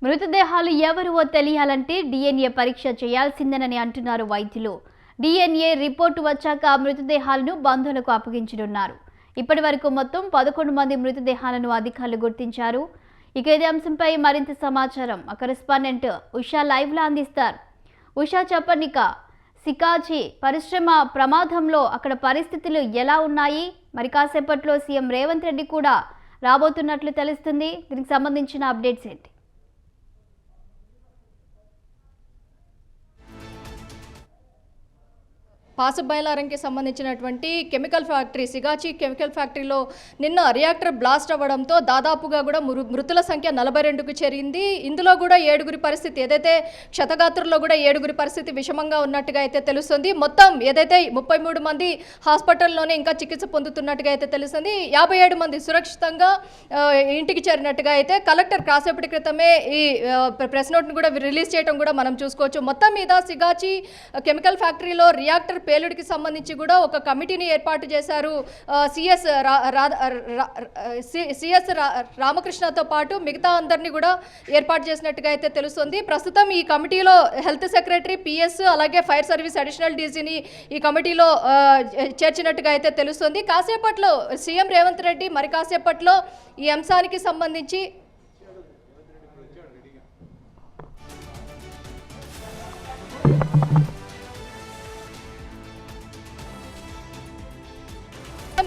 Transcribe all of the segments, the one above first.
మృతదేహాలు ఎవరివో తెలియాలంటే డిఎన్ఏ పరీక్ష చేయాల్సిందేనని అంటున్నారు వైద్యులు. డిఎన్ఏ రిపోర్టు వచ్చాక మృతదేహాలను బంధువులకు అప్పగించనున్నారు. ఇప్పటి వరకు మొత్తం 11 మంది మృతదేహాలను అధికారులు గుర్తించారు. ఇక ఇదే అంశంపై మరింత సమాచారం మా కరెస్పాండెంట్ ఉషా లైవ్లో అందిస్తారు. ఉషా, చెప్పనిక సికాచి పరిశ్రమ ప్రమాదంలో అక్కడ పరిస్థితులు ఎలా ఉన్నాయి? మరి కాసేపట్లో సీఎం రేవంత్ రెడ్డి కూడా రాబోతున్నట్లు తెలుస్తుంది. దీనికి సంబంధించిన అప్డేట్స్ ఏంటి? పాసబైలారంకి సంబంధించినటువంటి కెమికల్ ఫ్యాక్టరీ సిగాచి కెమికల్ ఫ్యాక్టరీలో నిన్న రియాక్టర్ బ్లాస్ట్ అవ్వడంతో దాదాపుగా కూడా మృతుల సంఖ్య 42కు చేరింది. ఇందులో కూడా 7గురి పరిస్థితి ఏదైతే క్షతగాత్రుల్లో కూడా 7గురి పరిస్థితి విషమంగా ఉన్నట్టుగా అయితే తెలుస్తుంది. మొత్తం ఏదైతే 33 మంది హాస్పిటల్లోనే ఇంకా చికిత్స పొందుతున్నట్టుగా అయితే తెలుస్తుంది. 57 మంది సురక్షితంగా ఇంటికి చేరినట్టుగా అయితే కలెక్టర్ కాసేపటి క్రితమే ఈ ప్రెస్ నోట్ను కూడా రిలీజ్ చేయడం కూడా మనం చూసుకోవచ్చు. మొత్తం మీద సిగాచి కెమికల్ ఫ్యాక్టరీలో రియాక్టర్ పేలుడికి సంబంధించి కూడా ఒక కమిటీని ఏర్పాటు చేశారు. సిఎస్ రామకృష్ణతో పాటు మిగతా అందరినీ కూడా ఏర్పాటు చేసినట్టుగా అయితే తెలుస్తుంది. ప్రస్తుతం ఈ కమిటీలో హెల్త్ సెక్రటరీ, పిఎస్, అలాగే ఫైర్ సర్వీస్ అడిషనల్ డీజీని ఈ కమిటీలో చేర్చినట్టుగా అయితే తెలుస్తుంది. కాసేపట్లో సీఎం రేవంత్ రెడ్డి మరి కాసేపట్లో ఈ అంశానికి సంబంధించి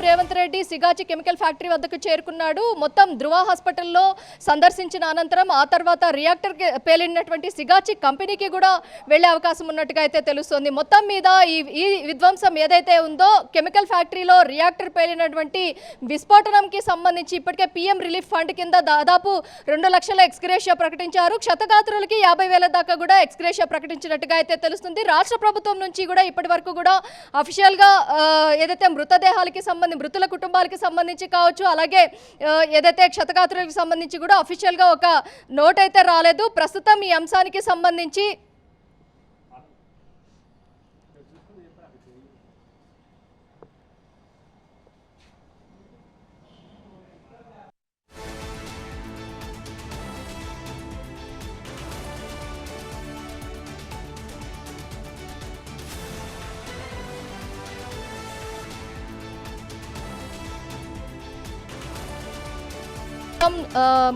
రేవంత్ రెడ్డి సిగాచి కెమికల్ ఫ్యాక్టరీ వద్దకు చేరుకున్నాడు. మొత్తం ధృవ హాస్పిటల్లో సందర్శించిన అనంతరం ఆ తర్వాత రియాక్టర్ పేలినటువంటి సిగాచి కంపెనీకి కూడా వెళ్లే అవకాశం ఉన్నట్టుగా అయితే తెలుస్తుంది. మొత్తం మీద ఈ విధ్వంసం ఏదైతే ఉందో కెమికల్ ఫ్యాక్టరీలో రియాక్టర్ పేలినటువంటి విస్ఫోటనంకి సంబంధించి ఇప్పటికే పీఎం రిలీఫ్ ఫండ్ కింద దాదాపు 2 లక్షల ఎక్స్గ్రేషియా ప్రకటించారు. క్షతగాత్రులకి 50,000 దాకా కూడా ఎక్స్గ్రేషియా ప్రకటించినట్టుగా అయితే తెలుస్తుంది. రాష్ట్ర ప్రభుత్వం నుంచి కూడా ఇప్పటి వరకు కూడా అఫీషియల్గా ఏదైతే మృతదేహాలకి మృతుల కుటుంబాలకి సంబంధించి కావచ్చు, అలాగే ఏదైతే క్షతగాత్రులకు సంబంధించి కూడా అఫీషియల్గా ఒక నోట్ అయితే రాలేదు. ప్రస్తుతం ఈ అంశానికి సంబంధించి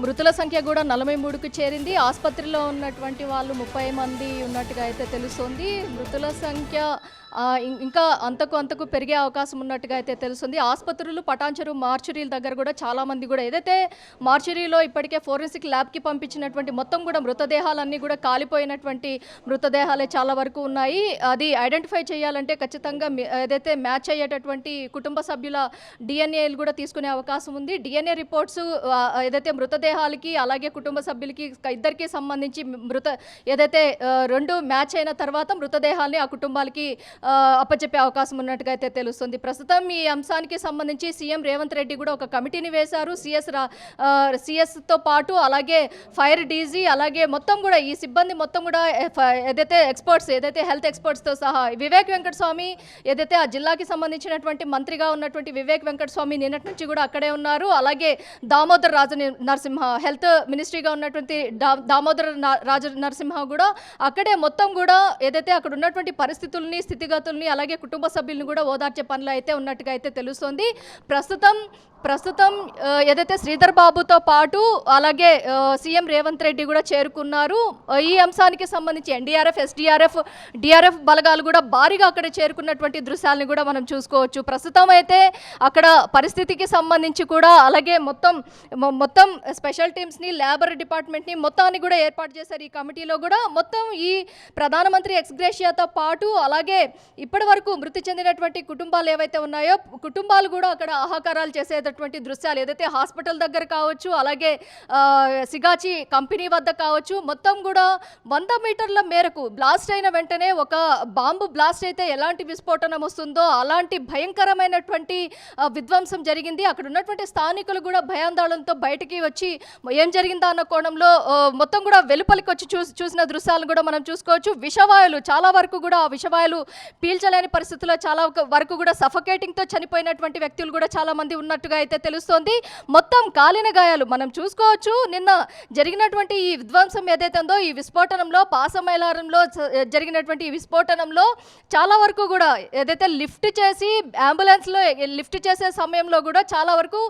మృతుల సంఖ్య కూడా 43కు చేరింది. ఆసుపత్రిలో ఉన్నటువంటి వాళ్ళు 30 మంది ఉన్నట్టుగా అయితే తెలుస్తుంది. మృతుల సంఖ్య ఇంకా అంతకు పెరిగే అవకాశం ఉన్నట్టుగా అయితే తెలుస్తుంది. ఆసుపత్రులు, పటాన్చెరు మార్చురీల దగ్గర కూడా చాలామంది కూడా ఏదైతే మార్చురీలో ఇప్పటికే ఫోరెన్సిక్ ల్యాబ్కి పంపించినటువంటి మొత్తం కూడా మృతదేహాలన్నీ కూడా కాలిపోయినటువంటి మృతదేహాలే చాలా వరకు ఉన్నాయి. అది ఐడెంటిఫై చేయాలంటే ఖచ్చితంగా ఏదైతే మ్యాచ్ అయ్యేటటువంటి కుటుంబ సభ్యుల డిఎన్ఏలు కూడా తీసుకునే అవకాశం ఉంది. డిఎన్ఏ రిపోర్ట్స్ ఏదైతే మృతదేహాలకి అలాగే కుటుంబ సభ్యులకి ఇద్దరికి సంబంధించి ఏదైతే 2 మ్యాచ్ అయిన తర్వాత మృతదేహాల్ని ఆ కుటుంబాలకి అప్పచెప్పే అవకాశం ఉన్నట్టుగా అయితే తెలుస్తుంది. ప్రస్తుతం ఈ అంశానికి సంబంధించి సీఎం రేవంత్ రెడ్డి కూడా ఒక కమిటీని వేశారు. సిఎస్తో పాటు అలాగే ఫైర్ డీజీ, అలాగే మొత్తం కూడా ఈ సిబ్బంది మొత్తం కూడా ఏదైతే ఎక్స్పర్ట్స్, ఏదైతే హెల్త్ ఎక్స్పర్ట్స్తో సహా వివేక్ వెంకటస్వామి ఏదైతే ఆ జిల్లాకి సంబంధించినటువంటి మంత్రిగా ఉన్నటువంటి వివేక్ వెంకటస్వామి నిన్నటి నుంచి కూడా అక్కడే ఉన్నారు. అలాగే దామోదర్ నరసింహ హెల్త్ మినిస్ట్రీగా ఉన్నటువంటి దామోదర్ నరసింహ కూడా అక్కడే మొత్తం కూడా ఏదైతే అక్కడ ఉన్నటువంటి పరిస్థితుల్ని, స్థితిగతుల్ని, అలాగే కుటుంబ సభ్యులను కూడా ఓదార్చే పనులు అయితే ఉన్నట్టుగా అయితే తెలుస్తుంది. ప్రస్తుతం ఏదైతే శ్రీధర్ బాబుతో పాటు అలాగే సీఎం రేవంత్ రెడ్డి కూడా చేరుకున్నారు. ఈ అంశానికి సంబంధించి ఎన్డీఆర్ఎఫ్, ఎస్డీఆర్ఎఫ్, డిఆర్ఎఫ్ బలగాలు కూడా భారీగా అక్కడ చేరుకున్నటువంటి దృశ్యాలను కూడా మనం చూసుకోవచ్చు. ప్రస్తుతం అయితే అక్కడ పరిస్థితికి సంబంధించి కూడా అలాగే మొత్తం స్పెషల్ టీమ్స్ని, లేబర్ డిపార్ట్మెంట్ని మొత్తాన్ని కూడా ఏర్పాటు చేశారు. ఈ కమిటీలో కూడా మొత్తం ఈ ప్రధానమంత్రి ఎక్స్గ్రేషియాతో పాటు అలాగే ఇప్పటి వరకు మృతి చెందినటువంటి కుటుంబాలు ఏవైతే ఉన్నాయో కుటుంబాలు కూడా అక్కడ ఆహాకారాలు చేసే దృశ్యాలు ఏదైతే హాస్పిటల్ దగ్గర కావచ్చు, అలాగే సిగాచి కంపెనీ వద్ద కావచ్చు, మొత్తం కూడా 100 మీటర్ల మేరకు బ్లాస్ట్ అయిన వెంటనే ఒక బాంబు బ్లాస్ట్ అయితే ఎలాంటి విస్ఫోటనం వస్తుందో అలాంటి భయంకరమైనటువంటి విధ్వంసం జరిగింది. అక్కడ ఉన్నటువంటి స్థానికులు కూడా భయాందోళనతో బయటికి వచ్చి ఏం జరిగిందా అన్న కోణంలో మొత్తం కూడా వెలుపలికి వచ్చి చూసిన దృశ్యాలను కూడా మనం చూసుకోవచ్చు. విషవాయులు చాలా వరకు కూడా విషవాయులు పీల్చలేని పరిస్థితుల్లో చాలా వరకు కూడా సఫకేటింగ్తో చనిపోయినటువంటి వ్యక్తులు కూడా చాలామంది ఉన్నట్టుగా అయితే తెలుస్తోంది. మొత్తం కాలిన గాయాలు మనం చూసుకోవచ్చు. నిన్న జరిగినటువంటి ఈ విధ్వంసం ఏదైతే ఉందో, ఈ విస్ఫోటనంలో పాసమైలారంలో జరిగినటువంటి ఈ విస్ఫోటనంలో చాలా వరకు కూడా ఏదైతే లిఫ్ట్ చేసి అంబులెన్స్లో లిఫ్ట్ చేసే సమయంలో కూడా చాలా వరకు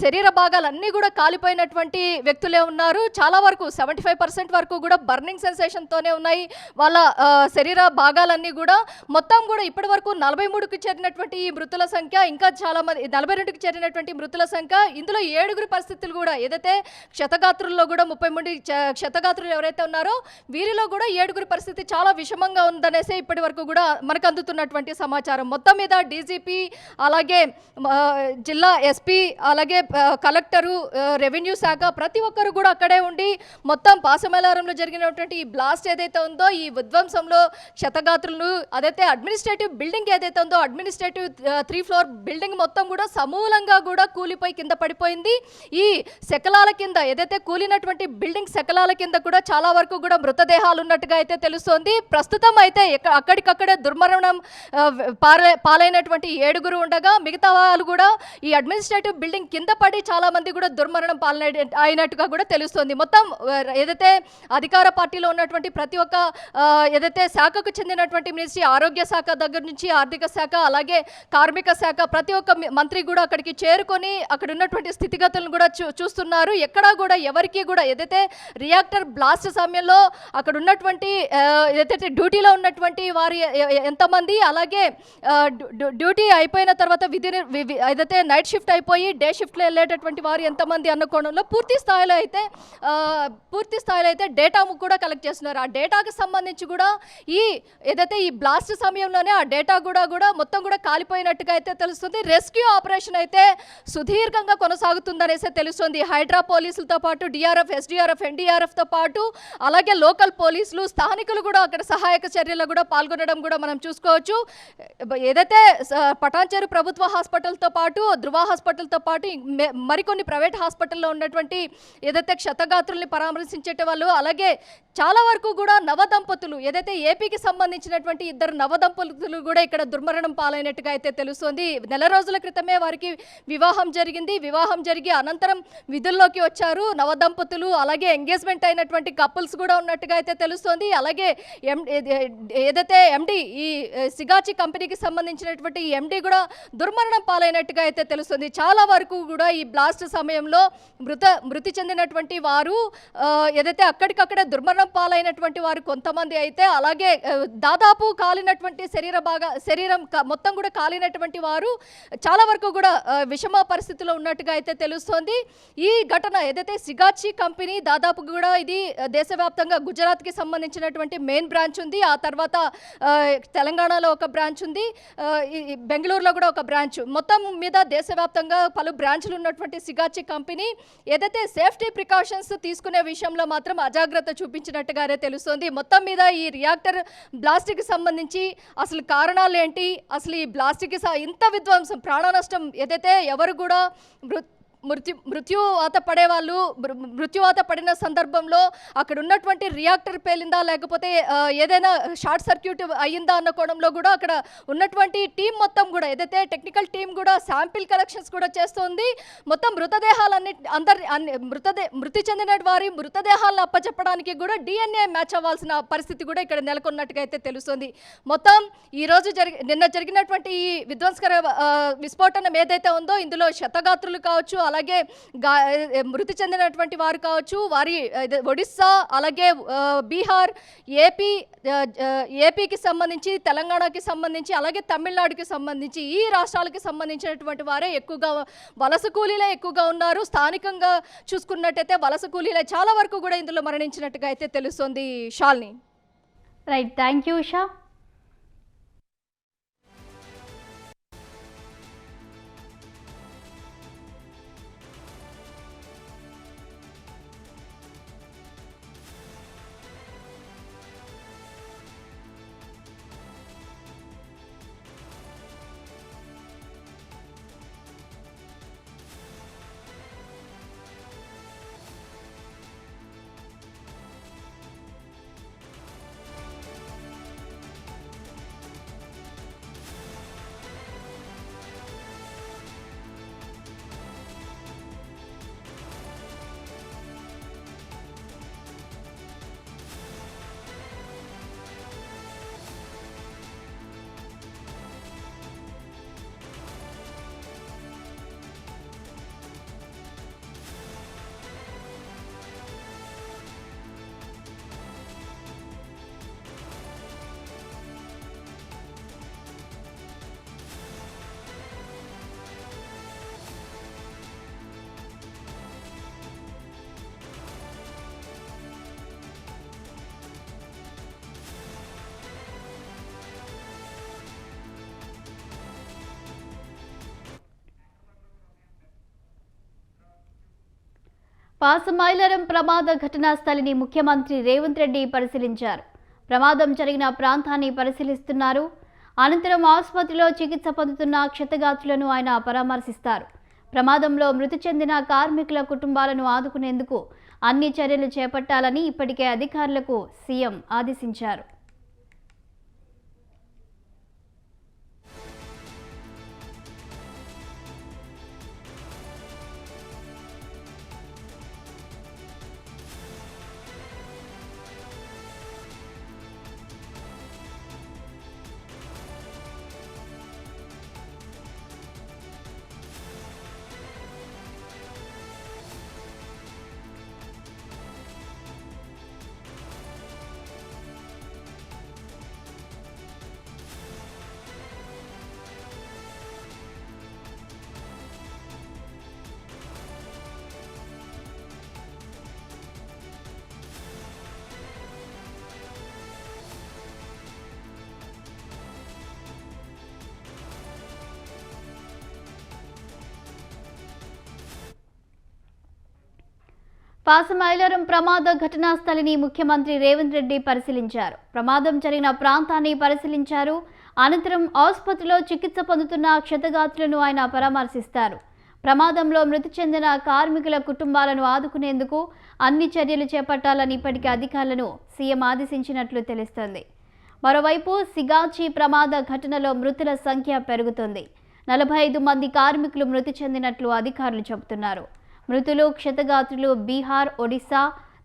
శరీర భాగాలన్నీ కూడా కాలిపోయినటువంటి వ్యక్తులే ఉన్నారు. చాలా వరకు 75% వరకు కూడా బర్నింగ్ సెన్సేషన్తోనే ఉన్నాయి వాళ్ళ శరీర భాగాలన్నీ కూడా. మొత్తం కూడా ఇప్పటి వరకు 43కు చేరినటువంటి ఈ మృతుల సంఖ్య, ఇంకా చాలా మంది 42కి చేరినటువంటి మృతుల సంఖ్య. ఇందులో 7గురి పరిస్థితులు కూడా ఏదైతే క్షతగాత్రుల్లో కూడా 30 మంది క్షతగాత్రులు ఎవరైతే ఉన్నారో వీరిలో కూడా 7గురి పరిస్థితి చాలా విషమంగా ఉందనేసి ఇప్పటి వరకు కూడా మనకు అందుతున్నటువంటి సమాచారం. మొత్తం మీద డీజీపీ, అలాగే జిల్లా ఎస్పీ, అలాగే కలెక్టరు, రెవెన్యూ శాఖ ప్రతి ఒక్కరు కూడా అక్కడే ఉండి మొత్తం పాసమేలారంలో జరిగినటువంటి ఈ బ్లాస్ట్ ఏదైతే ఉందో, ఈ విధ్వంసంలో క్షతగాత్రులను అదైతే అడ్మినిస్ట్రేటివ్ బిల్డింగ్ ఏదైతే ఉందో, అడ్మినిస్ట్రేటివ్ 3 ఫ్లోర్ బిల్డింగ్ మొత్తం కూడా సమూలంగా కూడా కూలిపోయి కింద పడిపోయింది. ఈ శకలాల కింద ఏదైతే కూలినటువంటి బిల్డింగ్ శకలాల కింద కూడా చాలా వరకు కూడా మృతదేహాలు ఉన్నట్టుగా అయితే తెలుస్తోంది. ప్రస్తుతం అయితే అక్కడికక్కడే దుర్మరణం పాలైనటువంటి 7గురు ఉండగా మిగతా వాళ్ళు కూడా ఈ అడ్మినిస్ట్రేటివ్ బిల్డింగ్ కింద పడి చాలా మంది కూడా దుర్మరణం అయినట్టుగా కూడా తెలుస్తోంది. మొత్తం ఏదైతే అధికార పార్టీలో ఉన్నటువంటి ప్రతి ఒక్క ఏదైతే శాఖకు చెందినటువంటి మినిస్ట్రీ, ఆరోగ్య శాఖ దగ్గర నుంచి ఆర్థిక శాఖ, అలాగే కార్మిక శాఖ ప్రతి ఒక్క మంత్రి కూడా అక్కడికి చేరుకొని అక్కడ ఉన్నటువంటి స్థితిగతులను కూడా చూస్తున్నారు. ఎక్కడా కూడా ఎవరికి కూడా ఏదైతే రియాక్టర్ బ్లాస్ట్ సమయంలో అక్కడ ఉన్నటువంటి ఏదైతే డ్యూటీలో ఉన్నటువంటి వారి ఎంతమంది, అలాగే డ్యూటీ అయిపోయిన తర్వాత ఏదైతే నైట్ షిఫ్ట్ అయిపోయి డే షిఫ్ట్లో వెళ్ళేటటువంటి వారు ఎంతమంది అన్న కోణంలో పూర్తి స్థాయిలో అయితే డేటా కూడా కలెక్ట్ చేస్తున్నారు. ఆ డేటాకి సంబంధించి కూడా ఏదైతే ఈ బ్లాస్ట్ సమయంలోనే ఆ డేటా కూడా మొత్తం కూడా కాలిపోయినట్టుగా అయితే తెలుస్తుంది. రెస్క్యూ ఆపరేషన్ అయితే సుదీర్ఘంగా కొనసాగుతుందనేసి తెలుస్తుంది. హైడ్రా పోలీసులతో పాటు డిఆర్ఎఫ్, ఎస్డిఆర్ఎఫ్, ఎన్డీఆర్ఎఫ్తో పాటు అలాగే లోకల్ పోలీసులు, స్థానికులు కూడా అక్కడ సహాయక చర్యల్లో కూడా పాల్గొనడం కూడా మనం చూసుకోవచ్చు. ఏదైతే పటాన్చెరు ప్రభుత్వ హాస్పిటల్తో పాటు, ధృవ హాస్పిటల్తో పాటు మరికొన్ని ప్రైవేట్ హాస్పిటల్లో ఉన్నటువంటి ఏదైతే క్షతగాత్రుల్ని పరామర్శించే వాళ్ళు, అలాగే చాలా వరకు కూడా నవదంపతులు ఏదైతే ఏపీకి సంబంధించినటువంటి 2 నవదంపతులు కూడా ఇక్కడ దుర్మరణం పాలైనట్టుగా అయితే తెలుస్తుంది. నెల రోజుల క్రితమే వారికి వివాహం జరిగింది. వివాహం జరిగి అనంతరం విధుల్లోకి వచ్చారు నవదంపతులు. అలాగే ఎంగేజ్మెంట్ అయినటువంటి కపుల్స్ కూడా ఉన్నట్టుగా అయితే తెలుస్తుంది. అలాగే ఏదైతే ఎండి, ఈ సిగాచి కంపెనీకి సంబంధించినటువంటి ఎండి కూడా దుర్మరణం పాలైనట్టుగా అయితే తెలుస్తుంది. చాలా వరకు కూడా ఈ బ్లాస్ట్ సమయంలో మృతి చెందినటువంటి వారు ఏదైతే అక్కడికక్కడే దుర్మరణం పాలైనటువంటి వారు కొంతమంది అయితే, అలాగే దాదాపు కాలినటువంటి శరీరం మొత్తం కూడా కాలినటువంటి వారు చాలా వరకు కూడా విషమ పరిస్థితిలో ఉన్నట్టుగా అయితే తెలుస్తోంది. ఈ ఘటన ఏదైతే సిగాచి కంపెనీ దాదాపు కూడా ఇది దేశవ్యాప్తంగా గుజరాత్కి సంబంధించినటువంటి మెయిన్ బ్రాంచ్ ఉంది. ఆ తర్వాత తెలంగాణలో ఒక బ్రాంచ్ ఉంది, బెంగళూరులో కూడా ఒక బ్రాంచ్. మొత్తం మీద దేశవ్యాప్తంగా పలు బ్రాంచ్లు ఉన్నటువంటి సిగాచి కంపెనీ ఏదైతే సేఫ్టీ ప్రికాషన్స్ తీసుకునే విషయంలో మాత్రం అజాగ్రత్త చూపించినట్టుగానే తెలుస్తోంది. మొత్తం మీద ఈ రియాక్టర్ బ్లాస్ట్కి సంబంధించి అసలు కారణాలు ఏంటి, అసలు ఈ బ్లాస్ట్కి ఇంత విధ్వంసం, ప్రాణ నష్టం ఏదైతే ఎవరు కూడా మృత్యువాత పడిన సందర్భంలో అక్కడ ఉన్నటువంటి రియాక్టర్ పేలిందా, లేకపోతే ఏదైనా షార్ట్ సర్క్యూట్ అయ్యిందా అన్న కోణంలో కూడా అక్కడ ఉన్నటువంటి టీం మొత్తం కూడా ఏదైతే టెక్నికల్ టీం కూడా శాంపిల్ కలెక్షన్స్ కూడా చేస్తుంది. మొత్తం మృతదేహాలన్నీ మృతి చెందిన వారి మృతదేహాలను అప్పచెప్పడానికి కూడా DNA మ్యాచ్ అవ్వాల్సిన పరిస్థితి కూడా ఇక్కడ నెలకొన్నట్టుగా అయితే తెలుస్తుంది. మొత్తం ఈరోజు నిన్న జరిగినటువంటి ఈ విధ్వంసకర విస్ఫోటనం ఏదైతే ఉందో ఇందులో శతగాత్రులు కావచ్చు, అలాగే మృతి చెందినటువంటి వారు కావచ్చు, వారి ఒడిస్సా, అలాగే బీహార్, ఏపీకి సంబంధించి, తెలంగాణకి సంబంధించి, అలాగే తమిళనాడుకి సంబంధించి ఈ రాష్ట్రాలకి సంబంధించినటువంటి వారే ఎక్కువగా వలస కూలీలే ఎక్కువగా ఉన్నారు. స్థానికంగా చూసుకున్నట్టయితే వలస కూలీలే చాలా వరకు కూడా ఇందులో మరణించినట్టుగా అయితే తెలుస్తుంది. Shalini. Right, thank you Usha. Pashamylaram ప్రమాద ఘటనా స్థలిని ముఖ్యమంత్రి రేవంత్ రెడ్డి పరిశీలించారు. ప్రమాదం జరిగిన ప్రాంతాన్ని పరిశీలిస్తున్నారు. అనంతరం ఆసుపత్రిలో చికిత్స పొందుతున్న క్షతగాత్రులను ఆయన పరామర్శిస్తారు. ప్రమాదంలో మృతి చెందిన కార్మికుల కుటుంబాలను ఆదుకునేందుకు అన్ని చర్యలు చేపట్టాలని ఇప్పటికే అధికారులకు సీఎం ఆదేశించారు. పాసమైలరం ప్రమాద ఘటనా స్థలిని ముఖ్యమంత్రి రేవంత్ రెడ్డి పరిశీలించారు. ప్రమాదం జరిగిన ప్రాంతాన్ని పరిశీలించారు. అనంతరం ఆసుపత్రిలో చికిత్స పొందుతున్న క్షతగాత్రులను ఆయన పరామర్శిస్తారు. ప్రమాదంలో మృతి చెందిన కార్మికుల కుటుంబాలను ఆదుకునేందుకు అన్ని చర్యలు చేపట్టాలని ఇప్పటికే అధికారులను సీఎం ఆదేశించినట్లు తెలుస్తోంది. మరోవైపు సిగాచి ప్రమాద ఘటనలో మృతుల సంఖ్య పెరుగుతుంది. 45 మంది కార్మికులు మృతి చెందినట్లు అధికారులు చెబుతున్నారు. మృతులు క్షతగాత్రులు బీహార్, ఒడిశా,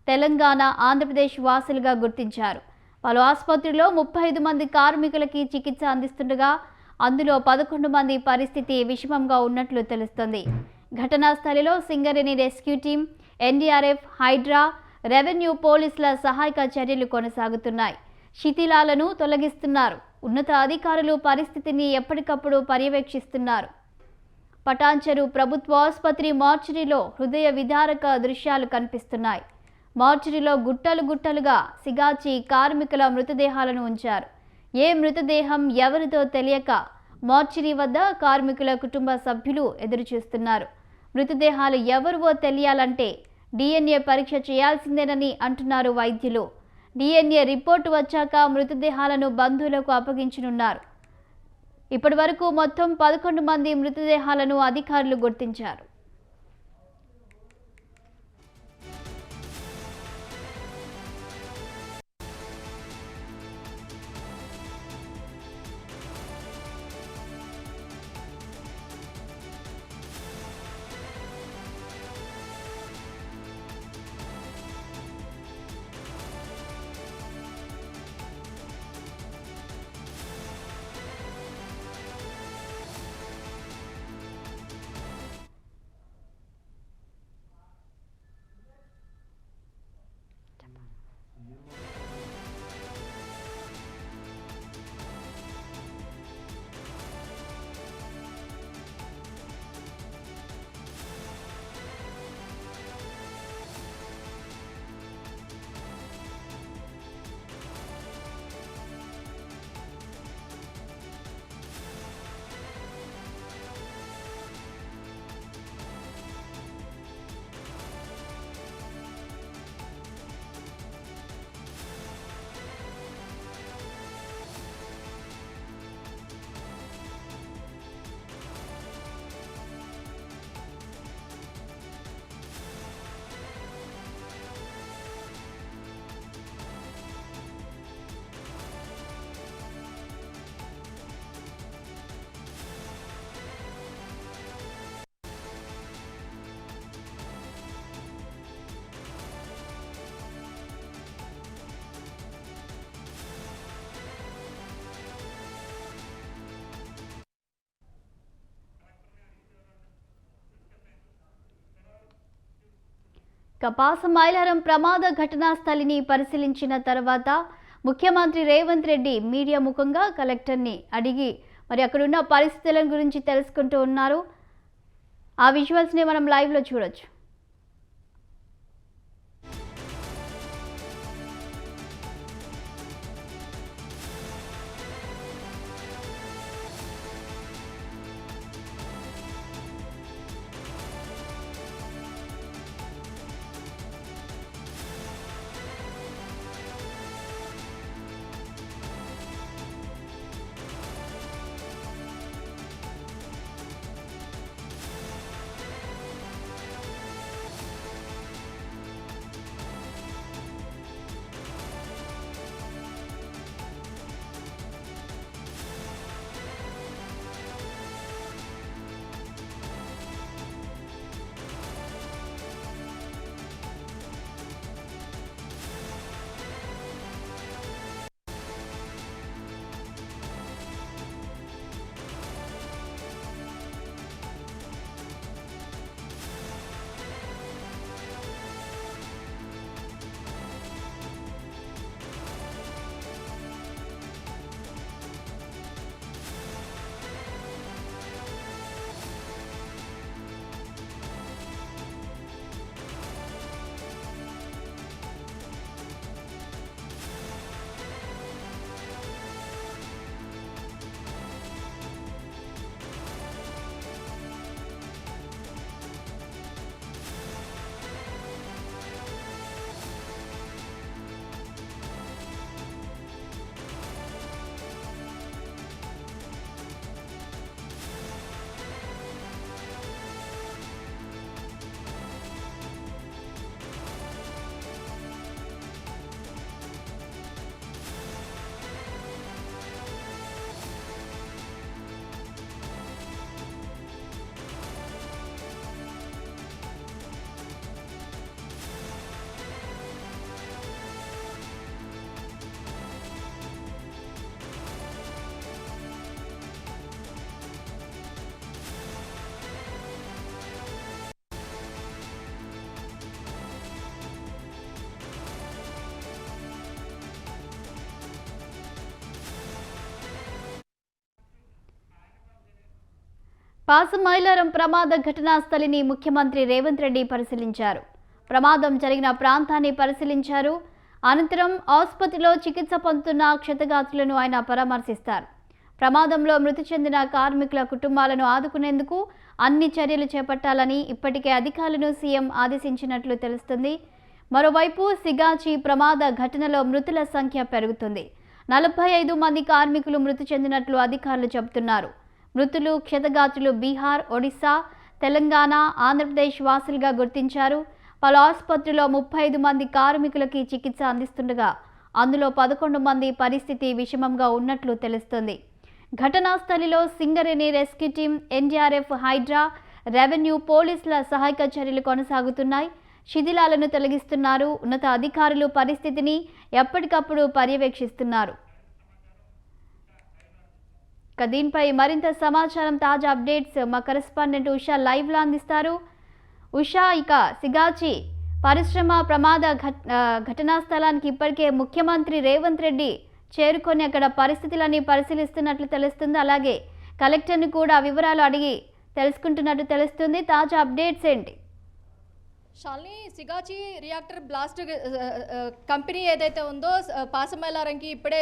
తెలంగాణ, ఆంధ్రప్రదేశ్ వాసులుగా గుర్తించారు. పలు ఆసుపత్రిలో 35 మంది కార్మికులకి చికిత్స అందిస్తుండగా అందులో 11 మంది పరిస్థితి విషమంగా ఉన్నట్లు తెలుస్తోంది. ఘటనా స్థలిలో Singareni rescue team, NDRF, Hydraa, revenue, పోలీసుల సహాయక చర్యలు కొనసాగుతున్నాయి. శిథిలాలను తొలగిస్తున్నారు. ఉన్నత అధికారులు పరిస్థితిని ఎప్పటికప్పుడు పర్యవేక్షిస్తున్నారు. పటాన్చెరు ప్రభుత్వ ఆసుపత్రి మార్చురీలో హృదయ విదారక దృశ్యాలు కనిపిస్తున్నాయి. మార్చురీలో గుట్టలు గుట్టలుగా సిగాచి కార్మికుల మృతదేహాలను ఉంచారు. ఏ మృతదేహం ఎవరితో తెలియక మార్చురీ వద్ద కార్మికుల కుటుంబ సభ్యులు ఎదురుచూస్తున్నారు. మృతదేహాలు ఎవరివో తెలియాలంటే DNA పరీక్ష చేయాల్సిందేనని అంటున్నారు వైద్యులు. DNA రిపోర్టు వచ్చాక మృతదేహాలను బంధువులకు అప్పగించనున్నారు. ఇప్పటి వరకు మొత్తం 11 మంది మృతదేహాలను అధికారులు గుర్తించారు. పాసమైలరం ప్రమాద ఘటనా స్థలిని పరిశీలించిన తర్వాత ముఖ్యమంత్రి రేవంత్ రెడ్డి మీడియా ముఖంగా కలెక్టర్ని అడిగి మరి అక్కడున్న పరిస్థితుల గురించి తెలుసుకుంటూ ఉన్నారు. ఆ విజువల్స్ని మనం లైవ్లో చూడొచ్చు. పాసమైలారం ప్రమాద ఘటనా స్థలిని ముఖ్యమంత్రి రేవంత్ రెడ్డి పరిశీలించారు. ప్రమాదం జరిగిన ప్రాంతాన్ని పరిశీలించారు. అనంతరం ఆసుపత్రిలో చికిత్స పొందుతున్న క్షతగాత్రులను ఆయన పరామర్శిస్తారు. ప్రమాదంలో మృతి చెందిన కార్మికుల కుటుంబాలను ఆదుకునేందుకు అన్ని చర్యలు చేపట్టాలని ఇప్పటికే అధికారులను సీఎం ఆదేశించినట్లు తెలుస్తుంది. మరోవైపు సిగాచి ప్రమాద ఘటనలో మృతుల సంఖ్య పెరుగుతుంది. 45 మంది కార్మికులు మృతి చెందినట్లు అధికారులు చెబుతున్నారు. మృతులు క్షతగాత్రులు బీహార్, ఒడిశా, తెలంగాణ, ఆంధ్రప్రదేశ్ వాసులుగా గుర్తించారు. పలు ఆసుపత్రిలో 35 మంది కార్మికులకి చికిత్స అందిస్తుండగా అందులో 11 మంది పరిస్థితి విషమంగా ఉన్నట్లు తెలుస్తుంది. ఘటనా స్థలిలో Singareni rescue team, NDRF, Hydraa, revenue, పోలీసుల సహాయక చర్యలు కొనసాగుతున్నాయి. శిథిలాలను తొలగిస్తున్నారు. ఉన్నత అధికారులు పరిస్థితిని ఎప్పటికప్పుడు పర్యవేక్షిస్తున్నారు. దీనిపై మరింత సమాచారం, తాజా అప్డేట్స్ మా కరెస్పాండెంట్ ఉషా లైవ్లో అందిస్తారు. ఉషా, ఇక సిగాచి పరిశ్రమ ప్రమాద ఘటనా స్థలానికి ఇప్పటికే ముఖ్యమంత్రి రేవంత్ రెడ్డి చేరుకొని అక్కడ పరిస్థితులని పరిశీలిస్తున్నట్లు తెలుస్తుంది. అలాగే కలెక్టర్ని కూడా వివరాలు అడిగి తెలుసుకుంటున్నట్టు తెలుస్తుంది. తాజా అప్డేట్స్ ఏంటి? Shalini, Sigachi reactor blast company ఏదైతే ఉందో పాసమైలారంకి ఇప్పుడే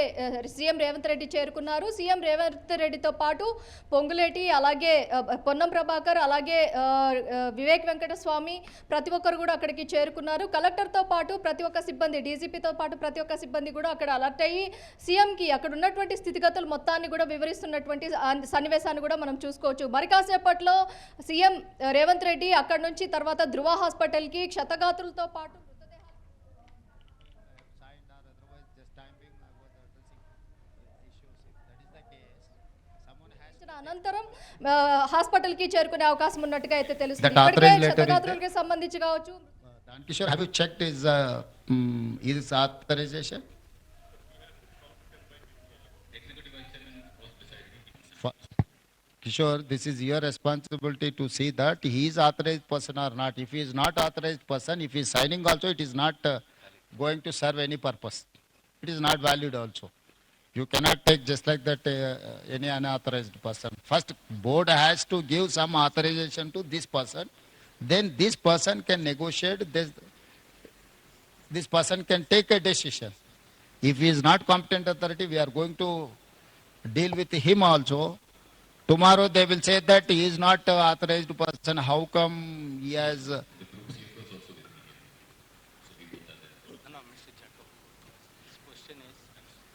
సీఎం రేవంత్ రెడ్డి చేరుకున్నారు. సీఎం రేవంత్ రెడ్డితో పాటు పొంగులేటి, అలాగే పొన్నం ప్రభాకర్, అలాగే వివేక్ వెంకటస్వామి ప్రతి ఒక్కరు కూడా అక్కడికి చేరుకున్నారు. కలెక్టర్తో పాటు ప్రతి ఒక్క సిబ్బంది, డీజీపీతో పాటు ప్రతి ఒక్క సిబ్బంది కూడా అక్కడ అలర్ట్ అయ్యి సీఎంకి అక్కడ ఉన్నటువంటి స్థితిగతులు మొత్తాన్ని కూడా వివరిస్తున్నటువంటి సన్నివేశాన్ని కూడా మనం చూసుకోవచ్చు. మరి కాసేపట్లో సీఎం రేవంత్ రెడ్డి అక్కడ నుంచి తర్వాత ధృవ హాస్పిటల్ క్షతగాత్రులతో పాటు అనంతరం హాస్పిటల్ కి చేరుకునే అవకాశం ఉన్నట్టుగా అయితే తెలుస్తుంది. క్షతగాత్రులకి సంబంధించి కావచ్చు. Kishore, have you checked his authorization? Kishore, this is your responsibility to see that he is authorized person or not. If he is not authorized person, if he is signing also, it is not going to serve any purpose. It is not valid also. You cannot take just like that any unauthorized person. First, board has to give some authorization to this person. Then this person can negotiate. This person can take a decision. If he is not competent authority, we are going to deal with him also. Tomorrow they will say that he is not authorized person. How come he has? No, Mr. Chato. This question is,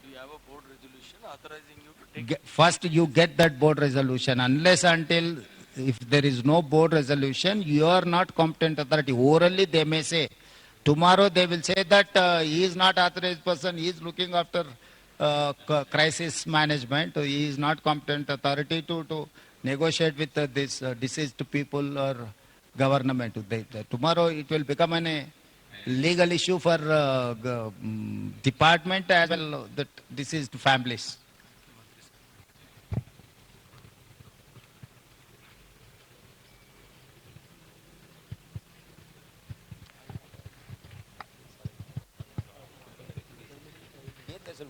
do you have a board resolution authorizing you to take? First, you get that board resolution. Unless until if there is no board resolution, you are not competent authority. Orally, they may say. Tomorrow they will say that he is not authorized person. He is looking after crisis management. He is not competent authority to negotiate with this deceased people or government. Tomorrow it will become a legal issue for department as well that deceased families.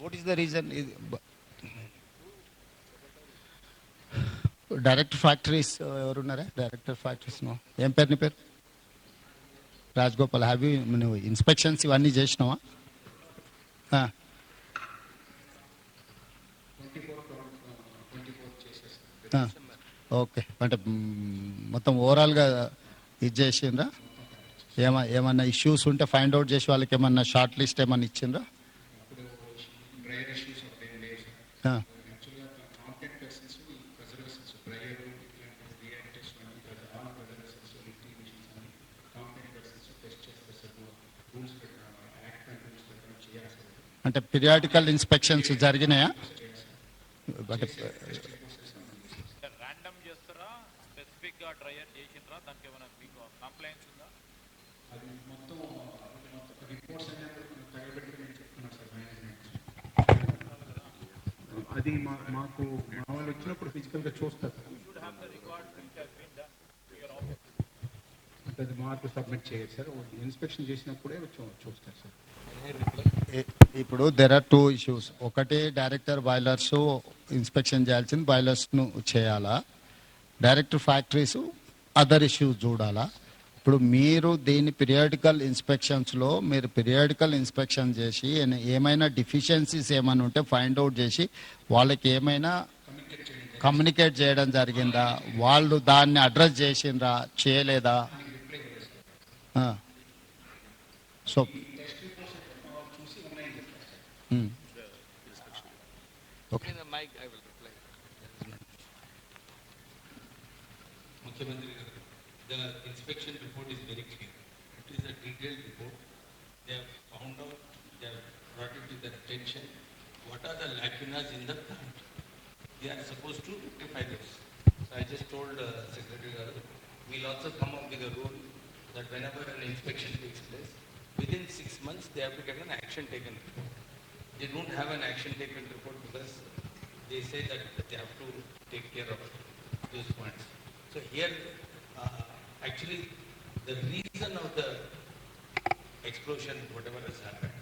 What is the reason? Director factories, director factories, no. Em per ni per? Rajgopal, have you inspections ivanni chesnava? Ha. 24 okay. అంటే మొత్తం ఓవరాల్గా ఇది చేసిండ్రా? ఏమన్నా issues ఉంటే find out చేసి వాళ్ళకి ఏమన్నా షార్ట్ లిస్ట్ ఏమన్నా ఇచ్చిండ్రా? అంటే పీరియాడికల్ ఇన్స్పెక్షన్స్ జరిగినాయా? ర్యాండమ్ చేస్తారా, స్పెసిఫిక్ గా డ్రైయర్ చేసిండ్రా? దానికి ఏమైనా మీకు కంప్లైంట్స్ ఉందా? అది మొత్తం రిపోర్ట్స్ అది మాకు మా వాళ్ళు వచ్చినప్పుడు ఫిజికల్గా చూస్తారు. అంటే అది మాకు సబ్మిట్ చేయరు సార్. ఇన్స్పెక్షన్ చేసినప్పుడే చూస్తారు సార్. ఇప్పుడు దెర్ ఆర్ 2 issues. ఒకటి డైరెక్టర్ బాయిలర్స్ ఇన్స్పెక్షన్ చేయాల్సింది బాయిలర్స్ను చేయాలా. డైరెక్టర్ ఫ్యాక్టరీస్ అదర్ ఇష్యూస్ చూడాలా. ఇప్పుడు మీరు దీని పీరియాడికల్ ఇన్స్పెక్షన్స్లో మీరు పీరియాడికల్ ఇన్స్పెక్షన్ చేసి ఏమైనా డిఫిషియన్సీస్ ఏమైనా ఉంటే ఫైండ్ అవుట్ చేసి వాళ్ళకి ఏమైనా కమ్యూనికేట్ చేయడం జరిగిందా, వాళ్ళు దాన్ని అడ్రస్ చేసిండ్రా చేయలేదా? So Okay. In the mic, I will reply. Mukhyamantri garu, the inspection report is very clear. It is a detailed report. They have found out, they have brought it to their attention. What are the lacunas in the plant? They are supposed to rectify this. So I just told Secretary garu, we'll also come up with a rule that whenever an inspection takes place, within 6 months they have to get an action taken report. They don't have an action taken report because they say that they have to take care of those points. So here, actually, the reason of the explosion, whatever has happened,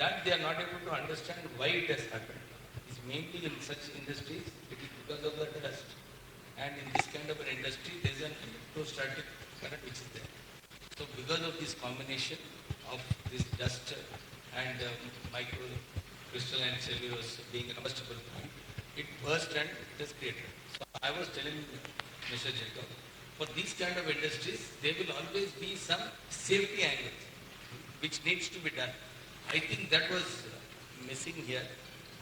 that they are not able to understand why it has happened. It's mainly in such industries, it is because of the dust. And in this kind of an industry, there is an electrostatic current which is there. So because of this combination of this dust and micro crystalline cellulose being a combustible point, it burst and it has created. So I was telling Mr. Jacob, for these kind of industries, there will always be some safety angles which needs to be done. I think that was missing here.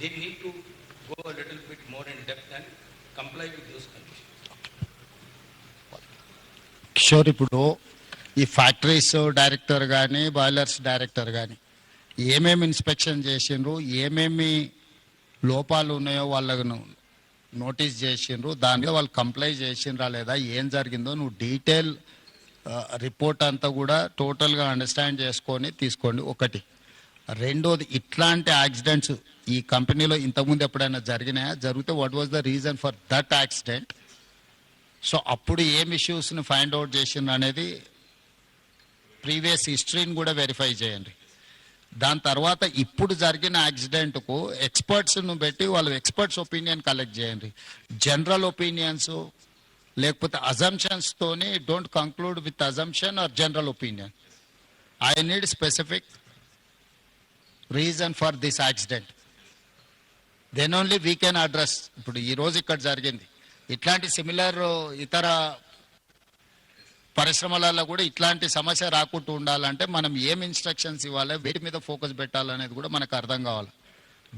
They need to go a little bit more in depth and comply with those conditions. Kishore, ఇప్పుడు ఈ factories director కానీ boilers director కానీ ఏమేమి inspection చేసిండ్రు, ఏమేమి లోపాలు ఉన్నాయో వాళ్ళను నోటీస్ చేసిండ్రు, దాని మీద వాళ్ళు కంప్లై చేసిండ్రా లేదా, ఏం జరిగిందో నువ్వు డీటెయిల్ రిపోర్ట్ అంతా కూడా టోటల్గా అండర్స్టాండ్ చేసుకొని తీసుకోండి. ఒకటి. రెండోది, ఇట్లాంటి యాక్సిడెంట్స్ ఈ కంపెనీలో ఇంతకుముందు ఎప్పుడైనా జరిగినాయా, జరిగితే what was the reason for that accident? So అప్పుడు ఏం ఇష్యూస్ని ఫైండ్ అవుట్ చేసిండ్రు అనేది ప్రీవియస్ హిస్టరీని కూడా వెరిఫై చేయండి. దాని తర్వాత ఇప్పుడు జరిగిన యాక్సిడెంట్కు ఎక్స్పర్ట్స్ను పెట్టి వాళ్ళ ఎక్స్పర్ట్స్ ఒపీనియన్ కలెక్ట్ చేయండి. జనరల్ ఒపీనియన్స్ లేకపోతే అజంప్షన్స్తోని don't conclude with assumption or general opinion. I need specific reason for this accident, then only we can address. ఇప్పుడు ఈరోజు ఇక్కడ జరిగింది, ఇట్లాంటి సిమిలర్ ఇతర పరిశ్రమలలో కూడా ఇట్లాంటి సమస్య రాకుండా ఉండాలంటే మనం ఏం ఇన్స్ట్రక్షన్స్ ఇవ్వాలి, వీటి మీద ఫోకస్ పెట్టాలనేది కూడా మనకు అర్థం కావాలి.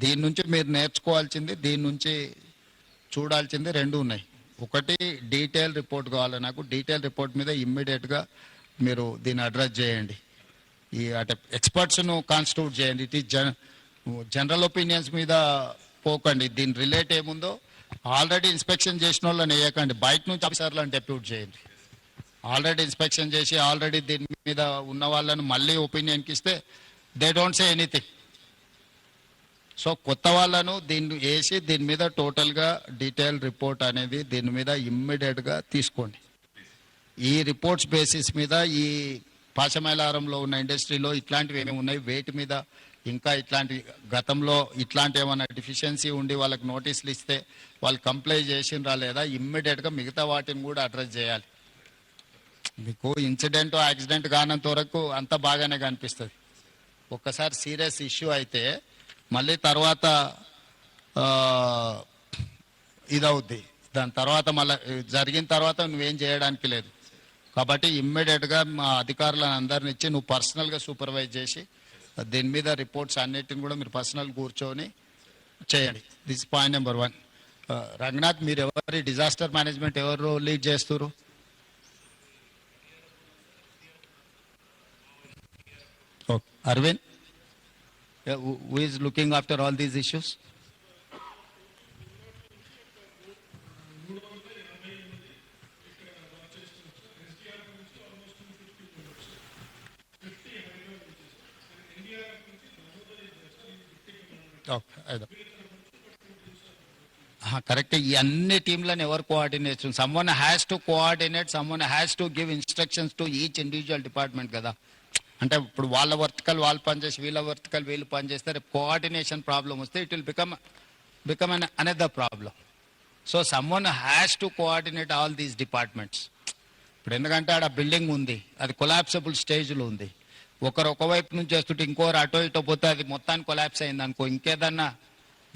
దీని నుంచి మీరు నేర్చుకోవాల్సింది, దీని నుంచి చూడాల్సింది రెండు ఉన్నాయి. ఒకటి, డీటెయిల్ రిపోర్ట్ కావాలి నాకు. డీటెయిల్ రిపోర్ట్ మీద ఇమ్మీడియట్గా మీరు దీన్ని అడ్రస్ చేయండి. ఈ అంటే ఎక్స్పర్ట్స్ను కాన్స్టిట్యూట్ చేయండి. ఇట్ ఈస్ జనరల్ ఒపీనియన్స్ మీద పోకండి. దీని రిలేట్ ఏముందో ఆల్రెడీ ఇన్స్పెక్షన్ చేసిన వాళ్ళని వేయకండి, బయట నుంచి ఆఫీసర్లను డెప్యూట్ చేయండి. ఆల్రెడీ ఇన్స్పెక్షన్ చేసి ఆల్రెడీ దీని మీద ఉన్న వాళ్ళని మళ్ళీ ఒపీనియన్కి ఇస్తే they don't say anything. So కొత్త వాళ్ళను దీన్ని వేసి దీని మీద టోటల్గా డీటెయిల్ రిపోర్ట్ అనేది దీని మీద ఇమ్మీడియట్గా తీసుకోండి. ఈ రిపోర్ట్స్ బేసిస్ మీద ఈ పాశమైలారంలో ఉన్న ఇండస్ట్రీలో ఇట్లాంటివి ఏమేమి ఉన్నాయి, వేటి మీద ఇంకా ఇట్లాంటి గతంలో ఇట్లాంటి ఏమైనా డెఫిషియన్సీ ఉండి వాళ్ళకి నోటీసులు ఇస్తే వాళ్ళు కంప్లై చేసిండ్రా లేదా, ఇమ్మీడియట్గా మిగతా వాటిని కూడా అడ్రస్ చేయాలి. మీకు ఇన్సిడెంట్ యాక్సిడెంట్ కానంత వరకు అంత బాగానే కనిపిస్తుంది. ఒక్కసారి సీరియస్ ఇష్యూ అయితే మళ్ళీ తర్వాత ఇదవుద్ది. దాని తర్వాత మళ్ళీ జరిగిన తర్వాత నువ్వేం చేయడానికి లేదు. కాబట్టి ఇమ్మీడియట్గా మా అధికారులను అందరిని ఇచ్చి నువ్వు పర్సనల్గా సూపర్వైజ్ చేసి దీని మీద రిపోర్ట్స్ అన్నిటిని కూడా మీరు పర్సనల్ కూర్చొని చేయండి. This point number 1. రంగనాథ్, మీరు ఎవరి డిజాస్టర్ మేనేజ్మెంట్ ఎవరు లీడ్ చేస్తారు? Okay. Arvind, who is looking after all these issues? Correct. ఈ అన్ని టీంలను ఎవరు coordination? Someone has to coordinate, someone has to give instructions to each individual department కదా. అంటే ఇప్పుడు వాళ్ళ వర్టికల్ వాళ్ళు పనిచేసి వీళ్ళ వర్టికల్ వీళ్ళు పనిచేస్తే రేపు కోఆర్డినేషన్ ప్రాబ్లం వస్తే it will become an another problem. So someone has to coordinate all these departments. ఇప్పుడు ఎందుకంటే ఆడ బిల్డింగ్ ఉంది, అది కొలాప్సబుల్ స్టేజ్లో ఉంది. ఒకరు ఒకవైపు నుంచి వస్తుంటే ఇంకోరు అటో ఇటో పోతే అది మొత్తానికి కొలాప్స్ అయింది అనుకో, ఇంకేదన్నా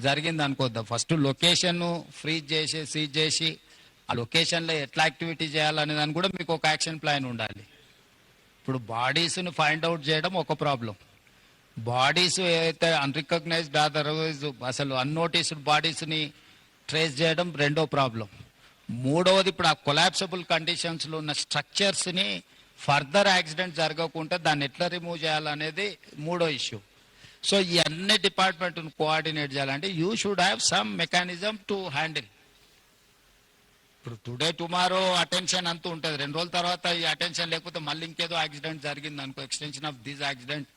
జరిగింది అనుకోద్దాం. ఫస్ట్ లొకేషన్ ఫ్రీజ్ చేసి సీజ్ చేసి ఆ లొకేషన్లో ఎట్లా యాక్టివిటీ చేయాలనే దాన్ని కూడా మీకు ఒక యాక్షన్ ప్లాన్ ఉండాలి. ఇప్పుడు బాడీస్ని ఫైండ్ అవుట్ చేయడం ఒక ప్రాబ్లం, బాడీస్ ఏదైతే అన్రికగ్నైజ్డ్ అదర్వైజ్ అసలు అన్నోటీస్డ్ బాడీస్ని ట్రేస్ చేయడం రెండో ప్రాబ్లం. మూడవది ఇప్పుడు ఆ కొలాప్సబుల్ కండిషన్స్లో ఉన్న స్ట్రక్చర్స్ని ఫర్దర్ యాక్సిడెంట్ జరగకుండా దాన్ని ఎట్లా రిమూవ్ చేయాలనేది మూడో ఇష్యూ. సో ఈ అన్ని డిపార్ట్మెంట్ను కోఆర్డినేట్ చేయాలంటే you should have some mechanism to handle. ఇప్పుడు టుడే టుమారో అటెన్షన్ అంతూ ఉంటుంది, 2 రోజుల తర్వాత ఈ అటెన్షన్ లేకపోతే మళ్ళీ ఇంకేదో యాక్సిడెంట్ జరిగింది అనుకో, ఎక్స్టెన్షన్ ఆఫ్ దిస్ యాక్సిడెంట్,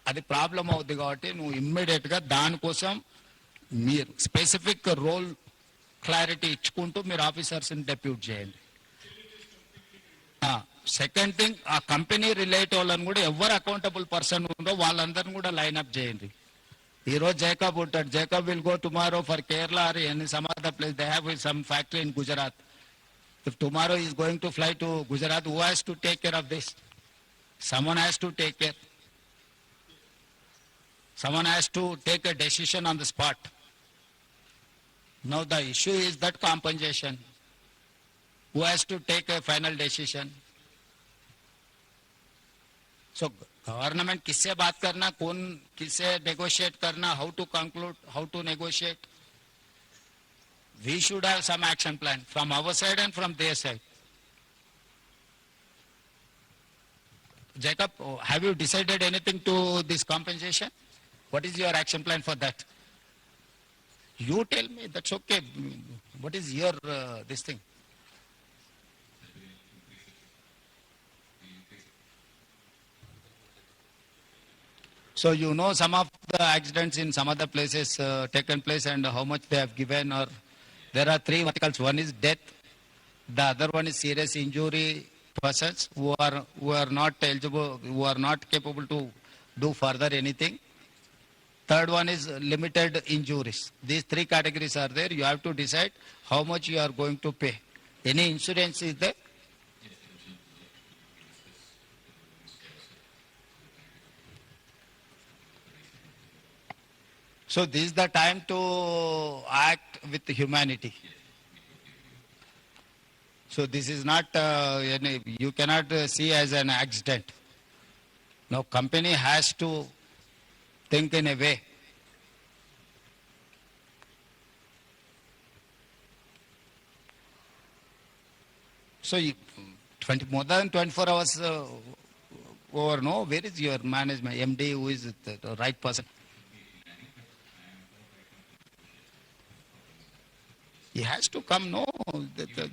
అది ప్రాబ్లం అవుతుంది. కాబట్టి నువ్వు ఇమ్మీడియట్గా దానికోసం మీరు స్పెసిఫిక్ రోల్ క్లారిటీ ఇచ్చుకుంటూ మీరు ఆఫీసర్స్ని డెప్యూట్ చేయండి. సెకండ్ థింగ్, ఆ కంపెనీ రిలేట్ వాళ్ళని కూడా ఎవరు అకౌంటబుల్ పర్సన్ ఉందో వాళ్ళందరిని కూడా లైన్అప్ చేయండి. ఈరోజు జేకబ్ ఉంటాడు, Jacob will go tomorrow for Kerala or any some other place, they have some factory in Gujarat. If tomorrow is going to fly to Gujarat, who has to take care of this? Someone has to take care. Someone has to take a decision on the spot. Now the issue is that compensation. Who has to take a final decision? So government किससे बात करना, कौन किससे negotiate करना, how to conclude, how to negotiate. We should have some action plan from our side and from their side. Jacob, have you decided anything to this compensation? What is your action plan for that? You tell me, that's okay. What is your this thing? So you know some of the accidents in some other places taken place and how much they have given, or there are 3 verticals. One is death, the other one is serious injury persons who are not eligible, who are not capable to do further anything. Third one is limited injuries. These 3 categories are there. You have to decide how much you are going to pay. Any insurance is there? So this is the time to act with humanity. So this is not, you cannot see as an accident. Now company has to think in a way. So more than 24 hours over, no, where is your management, MD, who is the right person? He has to come, no.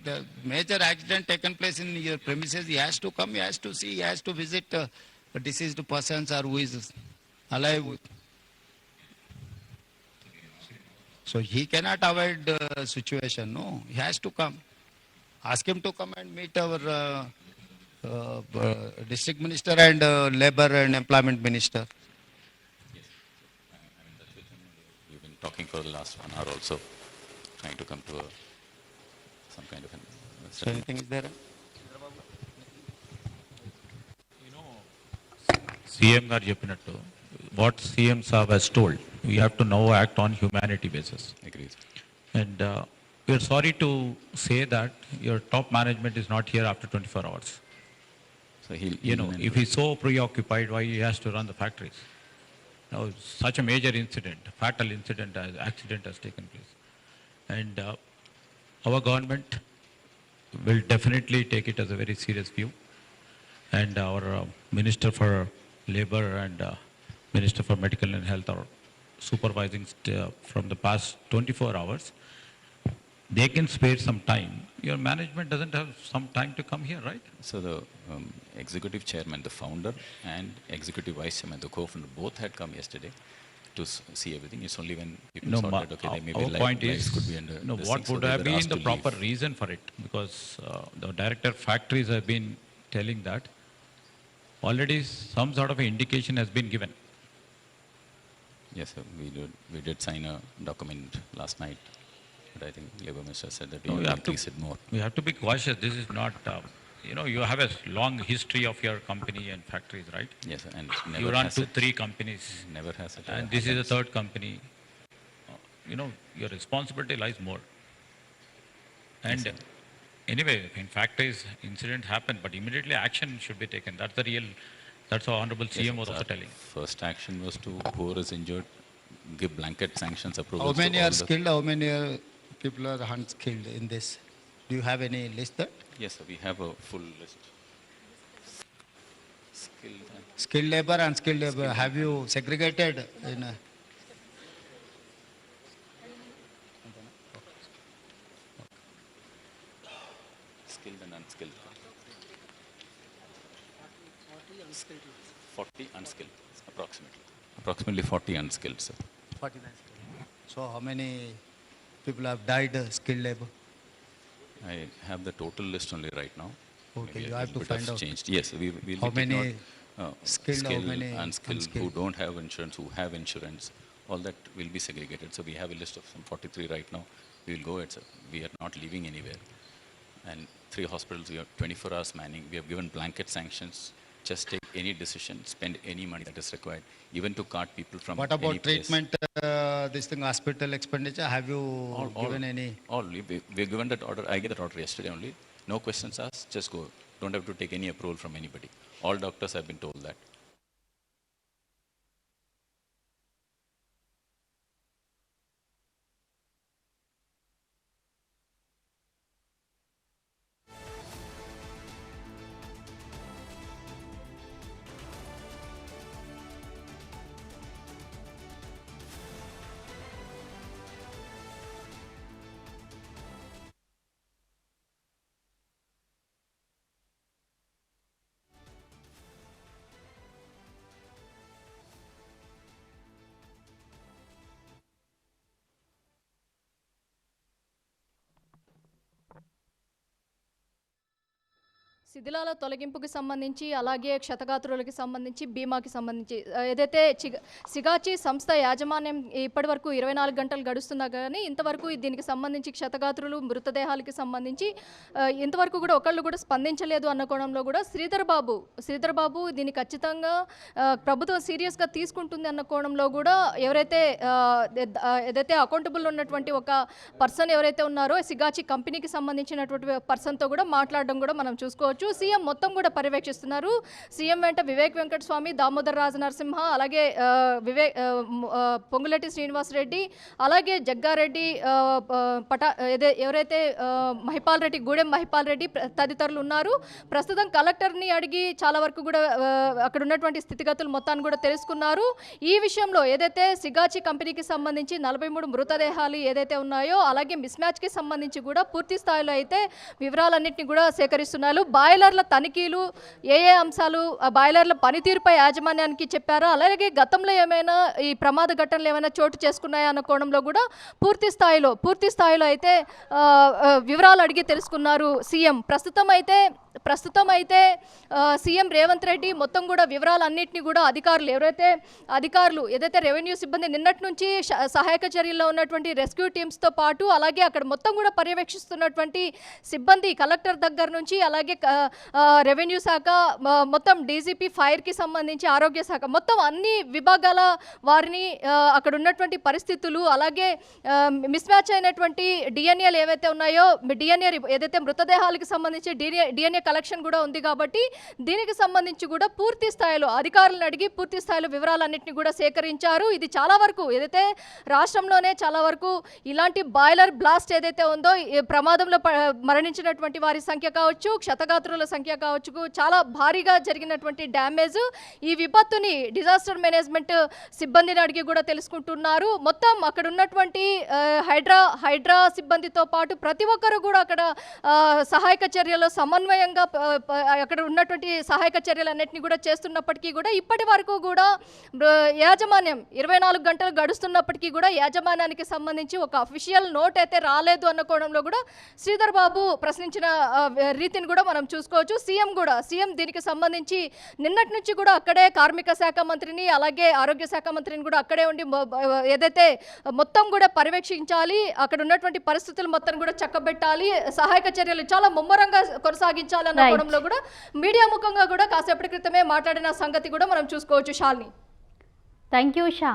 The major accident taken place in your premises, he has to come, he has to see, he has to visit deceased persons or who is alive. So he cannot avoid the situation, no. He has to come. Ask him to come and meet our district minister and labor and employment minister. You've been talking for the last 1 hour also, trying to come to some kind of an So anything is there? CM గారు చెప్పినట్టు what CM Saab has told we have to now act on humanity basis. agrees. And we're sorry to say that your top management is not here after 24 hours. So he'll, You know, if he's so preoccupied, why he has to run the factories? Now, such a major incident, fatal incident, accident has taken place. And our government will definitely take it as a very serious view. And our Minister for Labor and Minister for Medical and Health are supervising from the past 24 hours. They can spare some time. Your management doesn't have some time to come here, right? So the executive chairman, the founder, and executive vice chairman, the co-founder, both had come yesterday to see everything. It's only when people No, sorted, okay, they may be our live, point lives is, could be under no, this what thing, so would they have were been asked the to proper leave. reason for it? Because the director factories have been telling that already some sort of an indication has been given. Yes, sir. We did sign a document last night But I think Labour Minister said that No, we we will have to- increase it more. We have to be cautious. This is not, you have a long history of your company and factories, right? Yes, sir, and You run 2-3 companies, never has it. and this is the third company. Your responsibility lies more. And anyway, in factories, incident happened, but immediately action should be taken. That's our Honorable CM was also telling. First action was to whoever is injured, give blanket sanctions approval. How many are skilled? How many people are unskilled in this? Do you have any list that? Yes, sir, we have a full list. Skilled. Skilled labor and unskilled labor, have you segregated in a? Skilled and unskilled. 40 unskilled, approximately. Approximately 40 unskilled, sir. 49. So how many people have died skilled labor? I have the total list only right now. Okay, Maybe you a have to little bit find of out. changed. Yes, we'll How be taking many out, skilled, how many unskilled, who unskilled? don't have insurance, who have insurance, all that will be segregated. So we have a list of some 43 right now. We will go at, sir. We are not leaving anywhere. And 3 hospitals, we have 24 hours manning. We have given blanket sanctions. Just take any decision, spend any money that is required, even to cart people from What any about place. treatment, this thing, hospital expenditure? Have you given any? We've given that order. I gave that order yesterday only. No questions asked, just go. Don't have to take any approval from anybody. All doctors have been told that. శిథిలాల తొలగింపుకి సంబంధించి అలాగే క్షతగాత్రులకి సంబంధించి బీమాకి సంబంధించి ఏదైతే సిగాచి సంస్థ యాజమాన్యం ఇప్పటివరకు 24 గంటలు గడుస్తున్నా కానీ ఇంతవరకు దీనికి సంబంధించి క్షతగాత్రులు మృతదేహాలకి సంబంధించి ఇంతవరకు కూడా ఒకళ్ళు కూడా స్పందించలేదు అన్న కోణంలో కూడా శ్రీధర్ బాబు దీన్ని ఖచ్చితంగా ప్రభుత్వం సీరియస్గా తీసుకుంటుంది అన్న కోణంలో కూడా ఏదైతే అకౌంటబుల్ ఉన్నటువంటి ఒక పర్సన్ ఎవరైతే ఉన్నారో సిగాచి కంపెనీకి సంబంధించినటువంటి పర్సన్తో కూడా మాట్లాడడం కూడా మనం చూసుకోవచ్చు. సీఎం మొత్తం కూడా పర్యవేక్షిస్తున్నారు. సీఎం వెంట వివేక్ వెంకటస్వామి, దామోదర్ రాజనరసింహ, అలాగే పొంగులేటి శ్రీనివాస్ రెడ్డి, అలాగే జగ్గారెడ్డి, ఎవరైతే మహిపాల్ రెడ్డి, గూడెం మహిపాల్ రెడ్డి తదితరులు ఉన్నారు. ప్రస్తుతం కలెక్టర్ని అడిగి చాలా వరకు కూడా అక్కడ ఉన్నటువంటి స్థితిగతులు మొత్తాన్ని కూడా తెలుసుకున్నారు. ఈ విషయంలో ఏదైతే సిగాచి కంపెనీకి సంబంధించి 43 మృతదేహాలు ఏదైతే ఉన్నాయో అలాగే మిస్ మ్యాచ్కి సంబంధించి కూడా పూర్తి స్థాయిలో అయితే వివరాలన్నింటినీ కూడా సేకరిస్తున్నారు. బాయిలర్ల తనిఖీలు ఏ అంశాలు, బాయిలర్ల పనితీరుపై యాజమాన్యానికి చెప్పారా, అలాగే గతంలో ఏమైనా ఈ ప్రమాద ఘటనలు ఏమైనా చోటు చేసుకున్నాయా అన్న కోణంలో కూడా పూర్తి స్థాయిలో అయితే వివరాలు అడిగి తెలుసుకున్నారు సీఎం. ప్రస్తుతం అయితే సీఎం రేవంత్ రెడ్డి మొత్తం కూడా వివరాలన్నింటినీ కూడా అధికారులు ఏదైతే రెవెన్యూ సిబ్బంది నిన్నటి నుంచి సహాయక చర్యల్లో ఉన్నటువంటి రెస్క్యూ టీమ్స్తో పాటు అలాగే అక్కడ మొత్తం కూడా పర్యవేక్షిస్తున్నటువంటి సిబ్బంది కలెక్టర్ దగ్గర నుంచి అలాగే రెవెన్యూ శాఖ మొత్తం డీజీపీ ఫైర్కి సంబంధించి ఆరోగ్య శాఖ మొత్తం అన్ని విభాగాల వారిని అక్కడ ఉన్నటువంటి పరిస్థితులు అలాగే మిస్ మ్యాచ్ అయినటువంటి డిఎన్ఏలు ఏవైతే ఉన్నాయో డిఎన్ఏ ఏదైతే మృతదేహాలకు సంబంధించి డిఎన్ఏ కలెక్షన్ కూడా ఉంది కాబట్టి దీనికి సంబంధించి కూడా పూర్తి స్థాయిలో అధికారులను అడిగి పూర్తి స్థాయిలో వివరాలన్నింటినీ కూడా సేకరించారు. ఇది చాలా వరకు ఏదైతే రాష్ట్రంలోనే చాలా వరకు ఇలాంటి బాయిలర్ బ్లాస్ట్ ఏదైతే ఉందో ప్రమాదంలో మరణించినటువంటి వారి సంఖ్య కావచ్చు, క్షతగాత్రుల సంఖ్య కావచ్చు, చాలా భారీగా జరిగినటువంటి డ్యామేజ్. ఈ విపత్తుని డిజాస్టర్ మేనేజ్మెంట్ సిబ్బందిని అడిగి కూడా తెలుసుకుంటున్నారు. మొత్తం అక్కడ ఉన్నటువంటి హైడ్రా సిబ్బందితో పాటు ప్రతి ఒక్కరు కూడా అక్కడ సహాయక చర్యలో సమన్వయంగా నిమ్మలంగా అక్కడ ఉన్నటువంటి సహాయక చర్యలన్నింటినీ కూడా చేస్తున్నప్పటికీ కూడా ఇప్పటి వరకు కూడా యాజమాన్యం 24 గంటలు గడుస్తున్నప్పటికీ కూడా యాజమాన్యానికి సంబంధించి ఒక అఫీషియల్ నోట్ అయితే రాలేదు అన్న కోణంలో కూడా శ్రీధర్ బాబు ప్రశ్నించిన రీతిని కూడా మనం చూసుకోవచ్చు. సీఎం దీనికి సంబంధించి నిన్నటి నుంచి కూడా అక్కడే కార్మిక శాఖ మంత్రిని అలాగే ఆరోగ్య శాఖ మంత్రిని కూడా అక్కడే ఉండి ఏదైతే మొత్తం కూడా పర్యవేక్షించాలి, అక్కడ ఉన్నటువంటి పరిస్థితులు మొత్తం కూడా చక్కబెట్టాలి, సహాయక చర్యలు చాలా ముమ్మరంగా కొనసాగించాలి అన్న కోణంలో కూడా మీడియా ముఖంగా కూడా కాసేపటి క్రితమే మాట్లాడిన సంగతి కూడా మనం చూసుకోవచ్చు. Shalini, thank you Usha.